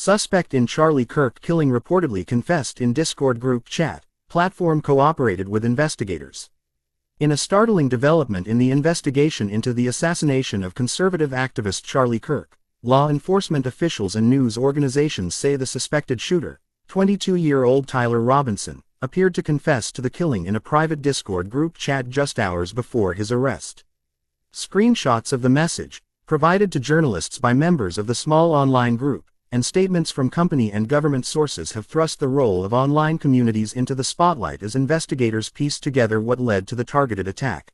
Suspect in Charlie Kirk killing reportedly confessed in Discord group chat. Platform cooperated with investigators. In a startling development in the investigation into the assassination of conservative activist Charlie Kirk, law enforcement officials and news organizations say the suspected shooter, 22-year-old Tyler Robinson, appeared to confess to the killing in a private Discord group chat just hours before his arrest. Screenshots of the message, provided to journalists by members of the small online group, and statements from company and government sources have thrust the role of online communities into the spotlight as investigators piece together what led to the targeted attack.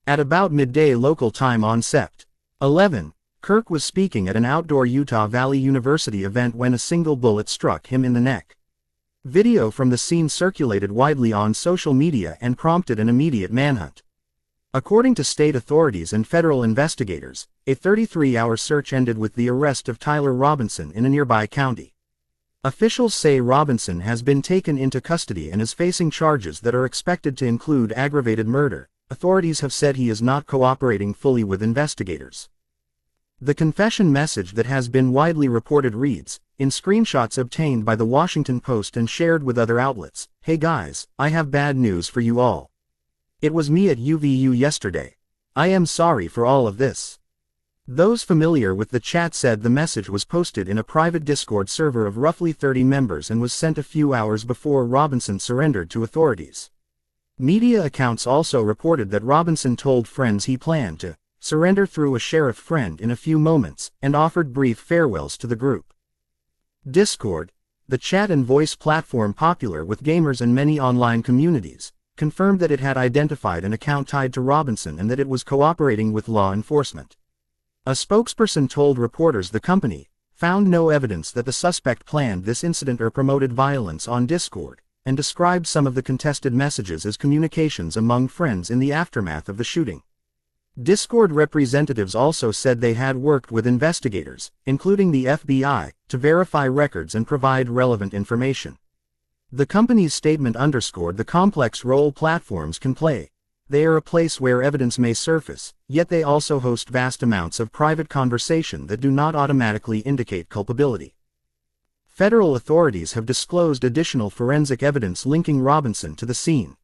At about midday local time on Sept. 11, Kirk was speaking at an outdoor Utah Valley University event when a single bullet struck him in the neck. Video from the scene circulated widely on social media and prompted an immediate manhunt. According to state authorities and federal investigators, a 33-hour search ended with the arrest of Tyler Robinson in a nearby county. Officials say Robinson has been taken into custody and is facing charges that are expected to include aggravated murder. Authorities have said he is not cooperating fully with investigators. The confession message that has been widely reported reads, in screenshots obtained by the Washington Post and shared with other outlets, "Hey guys, I have bad news for you all. It was me at UVU yesterday. I am sorry for all of this." Those familiar with the chat said the message was posted in a private Discord server of roughly 30 members and was sent a few hours before Robinson surrendered to authorities. Media accounts also reported that Robinson told friends he planned to surrender through a sheriff friend in a few moments, and offered brief farewells to the group. Discord, the chat and voice platform popular with gamers and many online communities, confirmed that it had identified an account tied to Robinson and that it was cooperating with law enforcement. A spokesperson told reporters the company found no evidence that the suspect planned this incident or promoted violence on Discord, and described some of the contested messages as communications among friends in the aftermath of the shooting. Discord representatives also said they had worked with investigators, including the FBI, to verify records and provide relevant information. The company's statement underscored the complex role platforms can play. They are a place where evidence may surface, yet they also host vast amounts of private conversation that do not automatically indicate culpability. Federal authorities have disclosed additional forensic evidence linking Robinson to the scene.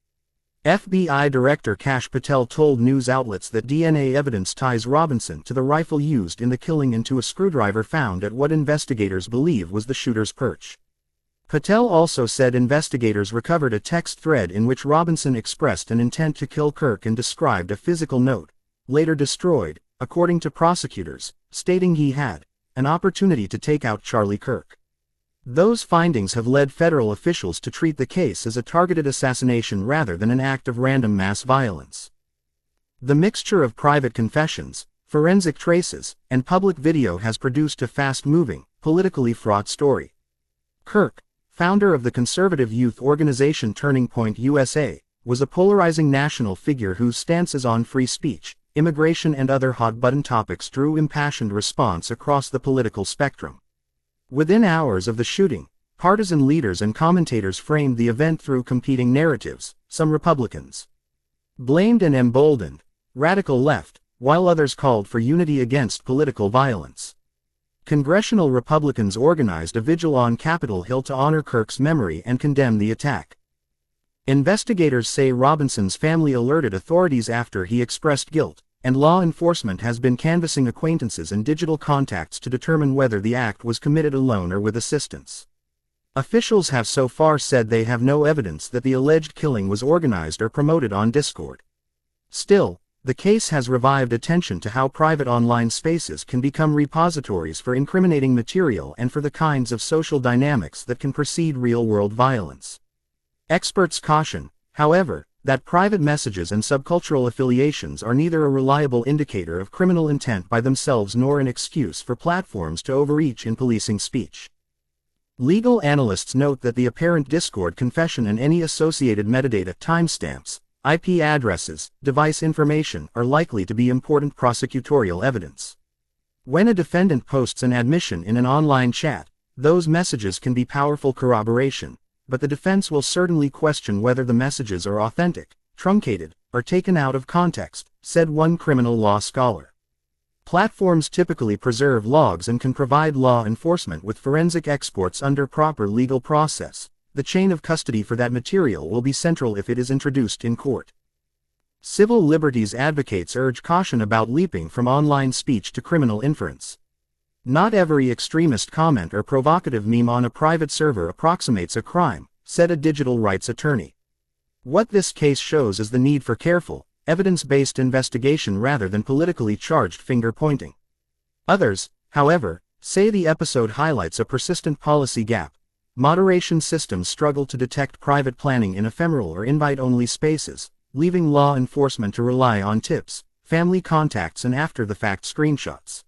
FBI Director Kash Patel told news outlets that DNA evidence ties Robinson to the rifle used in the killing and to a screwdriver found at what investigators believe was the shooter's perch. Patel also said investigators recovered a text thread in which Robinson expressed an intent to kill Kirk and described a physical note, later destroyed, according to prosecutors, stating he had an opportunity to take out Charlie Kirk. Those findings have led federal officials to treat the case as a targeted assassination rather than an act of random mass violence. The mixture of private confessions, forensic traces, and public video has produced a fast-moving, politically fraught story. Kirk, founder of the conservative youth organization Turning Point USA, was a polarizing national figure whose stances on free speech, immigration and other hot-button topics drew impassioned response across the political spectrum. Within hours of the shooting, partisan leaders and commentators framed the event through competing narratives. Some Republicans blamed and emboldened radical left, while others called for unity against political violence. Congressional Republicans organized a vigil on Capitol Hill to honor Kirk's memory and condemn the attack. Investigators say Robinson's family alerted authorities after he expressed guilt, and law enforcement has been canvassing acquaintances and digital contacts to determine whether the act was committed alone or with assistance. Officials have so far said they have no evidence that the alleged killing was organized or promoted on Discord. Still, the case has revived attention to how private online spaces can become repositories for incriminating material and for the kinds of social dynamics that can precede real-world violence. Experts caution, however, that private messages and subcultural affiliations are neither a reliable indicator of criminal intent by themselves nor an excuse for platforms to overreach in policing speech. Legal analysts note that the apparent Discord confession and any associated metadata, timestamps, IP addresses, device information are likely to be important prosecutorial evidence. When a defendant posts an admission in an online chat, those messages can be powerful corroboration, but the defense will certainly question whether the messages are authentic, truncated, or taken out of context, said one criminal law scholar. Platforms typically preserve logs and can provide law enforcement with forensic exports under proper legal process. The chain of custody for that material will be central if it is introduced in court. Civil liberties advocates urge caution about leaping from online speech to criminal inference. Not every extremist comment or provocative meme on a private server approximates a crime, said a digital rights attorney. What this case shows is the need for careful, evidence-based investigation rather than politically charged finger-pointing. Others, however, say the episode highlights a persistent policy gap. Moderation systems struggle to detect private planning in ephemeral or invite-only spaces, leaving law enforcement to rely on tips, family contacts and after-the-fact screenshots.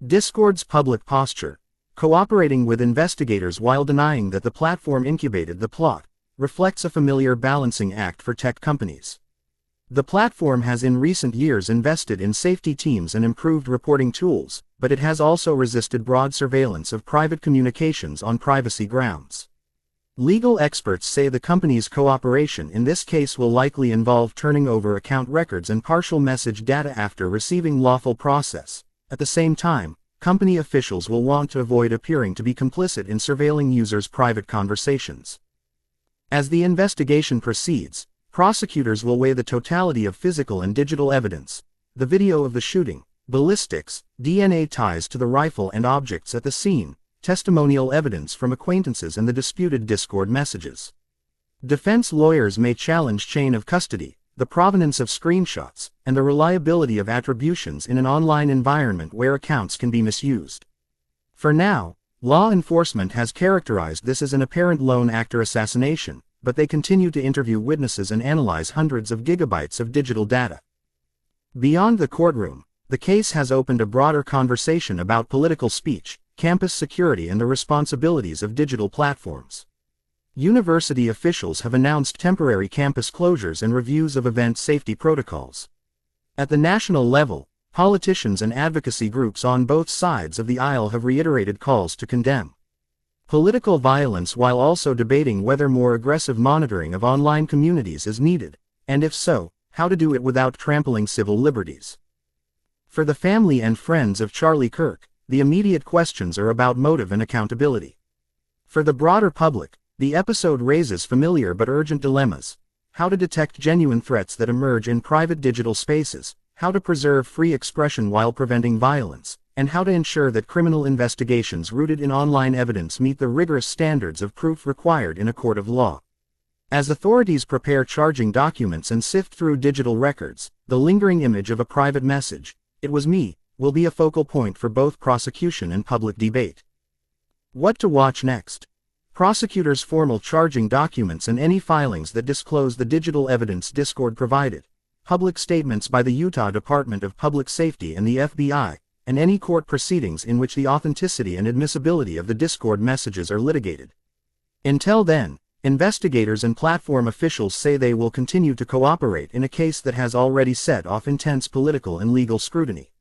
Discord's public posture, cooperating with investigators while denying that the platform incubated the plot, reflects a familiar balancing act for tech companies. The platform has in recent years invested in safety teams and improved reporting tools, but it has also resisted broad surveillance of private communications on privacy grounds. Legal experts say the company's cooperation in this case will likely involve turning over account records and partial message data after receiving lawful process. At the same time, company officials will want to avoid appearing to be complicit in surveilling users' private conversations. As the investigation proceeds, prosecutors will weigh the totality of physical and digital evidence, the video of the shooting, ballistics, DNA ties to the rifle and objects at the scene, testimonial evidence from acquaintances and the disputed Discord messages. Defense lawyers may challenge chain of custody, the provenance of screenshots, and the reliability of attributions in an online environment where accounts can be misused. For now, law enforcement has characterized this as an apparent lone actor assassination, but they continue to interview witnesses and analyze hundreds of gigabytes of digital data. Beyond the courtroom, the case has opened a broader conversation about political speech, campus security and the responsibilities of digital platforms. University officials have announced temporary campus closures and reviews of event safety protocols. At the national level, politicians and advocacy groups on both sides of the aisle have reiterated calls to condemn political violence while also debating whether more aggressive monitoring of online communities is needed, and if so, how to do it without trampling civil liberties. For the family and friends of Charlie Kirk, the immediate questions are about motive and accountability. For the broader public, the episode raises familiar but urgent dilemmas: how to detect genuine threats that emerge in private digital spaces, how to preserve free expression while preventing violence, and how to ensure that criminal investigations rooted in online evidence meet the rigorous standards of proof required in a court of law. As authorities prepare charging documents and sift through digital records, the lingering image of a private message, "It was me," will be a focal point for both prosecution and public debate. What to watch next? Prosecutors' formal charging documents and any filings that disclose the digital evidence Discord provided, public statements by the Utah Department of Public Safety and the FBI, and any court proceedings in which the authenticity and admissibility of the Discord messages are litigated. Until then, investigators and platform officials say they will continue to cooperate in a case that has already set off intense political and legal scrutiny.